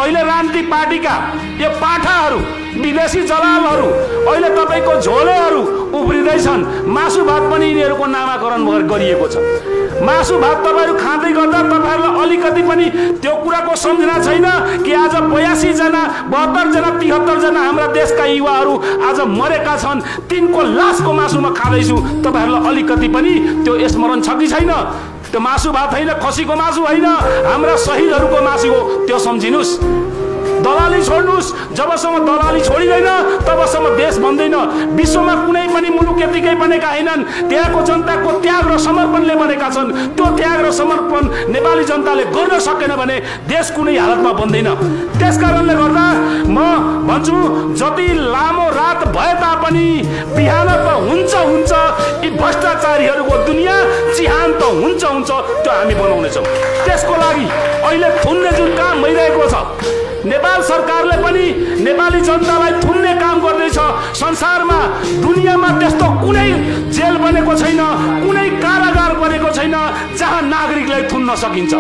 अहिले राजनीतिक पार्टीका यो पाठाहरू विदेशी दलालहरू अहिले तपाईको झोलेहरू उफ्रिँदैछन्। मासु भात पनि यिनीहरूको नामाकरण गरिएको छ। मासु भात तपाईहरु खाँदै गर्दा तपाईहरुलाई अलिकति पनि त्यो कुराको सम्झना छैन कि आज 82 जना 72 जना 73 जना हाम्रा देशका युवाहरू आज मरेका छन्। तिनको लासको मासु म खाँदैछु। तपाईहरुलाई अलिकति पनि त्यो स्मरण छ कि छैन? त्यो मासु भात हैन, खसीको मासु हैन, हाम्रा शहीदहरूको मासु हो। त्यो सम्झिनुस्। दलाली छोड्नुस्। जबसम्म दलाली छोडिदैन तबसम्म देश बन्दैन। विश्वमा कुनै पनि मुलुक यतिकै बनेका हैनन्। त्यहाँको जनताको त्याग र समर्पणले बनेका छन्। त्यो त्याग र समर्पण नेपाली जनताले गर्न सकेन भने देश कुनै हालतमा बन्दैन। त्यसकारणले गर्दा म भन्छु जति लामो रात भए तापनि बिहान त हुन्छ हुन्छ। यी भ्रष्टाचारीहरूको दुनिया चिहान त हुन्छ हुन्छ। त्यो हामी बनाउनेछौँ। त्यसको लागि अहिले थुन्ने जुन काम भइरहेको छ, नेपाल सरकारले पनि नेपाली जनतालाई थुन्ने काम गर्दैछ। संसारमा दुनियामा त्यस्तो कुनै जेल बनेको छैन, कुनै कारागार बनेको छैन जहाँ नागरिकलाई थुन्न सकिन्छ।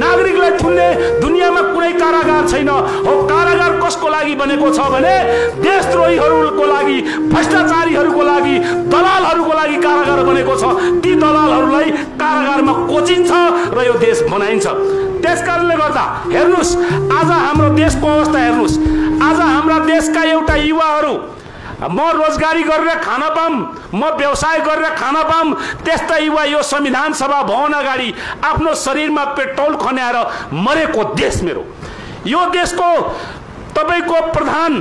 नागरिकलाई थुन्ने दुनियामा कुनै कारागार छैन। हो कारागार कसको लागि बनेको छ भने देशद्रोहीहरूको लागि, भ्रष्टाचारीहरूको लागि, दलालहरूको लागि कारागार बनेको छ। ती दलालहरूलाई कारागारमा कोचिन्छ र यो देश बनाइन्छ। त्यसकारणले गर्दा हेर्नुस् आज हाम्रो देशको अवस्था हेर्नुस्। आज हाम्रा देशका एउटा युवाहरू म रोजगारी गरेर खान पाऊँ, म व्यवसाय गरेर खान पाऊँ, त्यस्ता युवा यो संविधान सभा भवन अगाडि आफ्नो शरीरमा पेट्रोल खन्याएर मरेको देश मेरो। यो देशको तपाईको प्रधान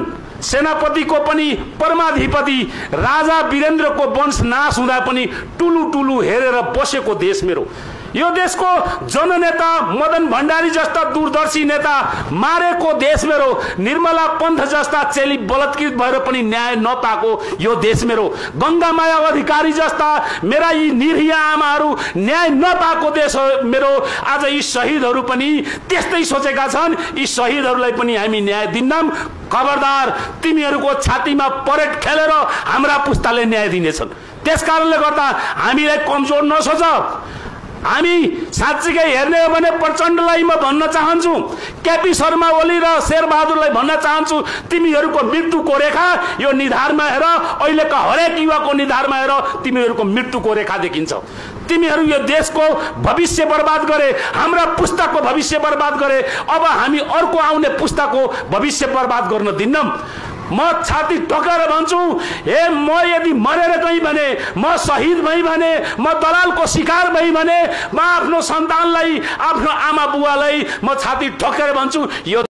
सेनापतिको पनि परमाधिपति राजा वीरेन्द्रको वंश नाश हुँदा पनि टुलु टुलु हेरेर बसेको देश मेरो। यो देशको जननेता मदन भण्डारी जस्ता दूरदर्शी नेता मारेको देश मेरो। निर्मला पन्थ जस्ता चेली बलात्कृत भएर पनि न्याय नपाएको यो देश मेरो। गंगामाया अधिकारी जस्ता मेरा यी निरीह आमाहरू न्याय नपाएको देश मेरो। आज यी शहीदहरू पनि त्यस्तै सोचेका छन्। यी शहीदहरूलाई पनि हामी न्याय दिन्नौं। खबरदार तिमीहरूको छातीमा परेड खेलेर हाम्रा पुस्ताले न्याय दिनेछन्। त्यसकारणले गर्दा हामीलाई कमजोर नसोच। हामी साँच्चीकै हेर्ने हो भने प्रचण्डलाई म भन्न चाहन्छु, केपी शर्मा ओली र शेरबहादुरलाई भन्न चाहन्छु, तिमीहरूको मृत्युको रेखा यो निधारमा हेर। अहिलेका हरेक युवाको निधारमा हेर तिमीहरूको मृत्युको रेखा देखिन्छ। तिमीहरू यो देशको भविष्य बर्बाद गरे, हाम्रा पुस्ताको भविष्य बर्बाद गरे। अब हामी अर्को आउने पुस्ताको भविष्य बर्बाद गर्न दिन्नौं। म छाती ठोकेर भन्छु, हे म यदि मरेर गई भने, म शहीद भई भने, म दलालको शिकार भई भने, म आफ्नो सन्तानलाई, आफ्नो आमा बुवालाई म छाती ठोकेर भन्छु यो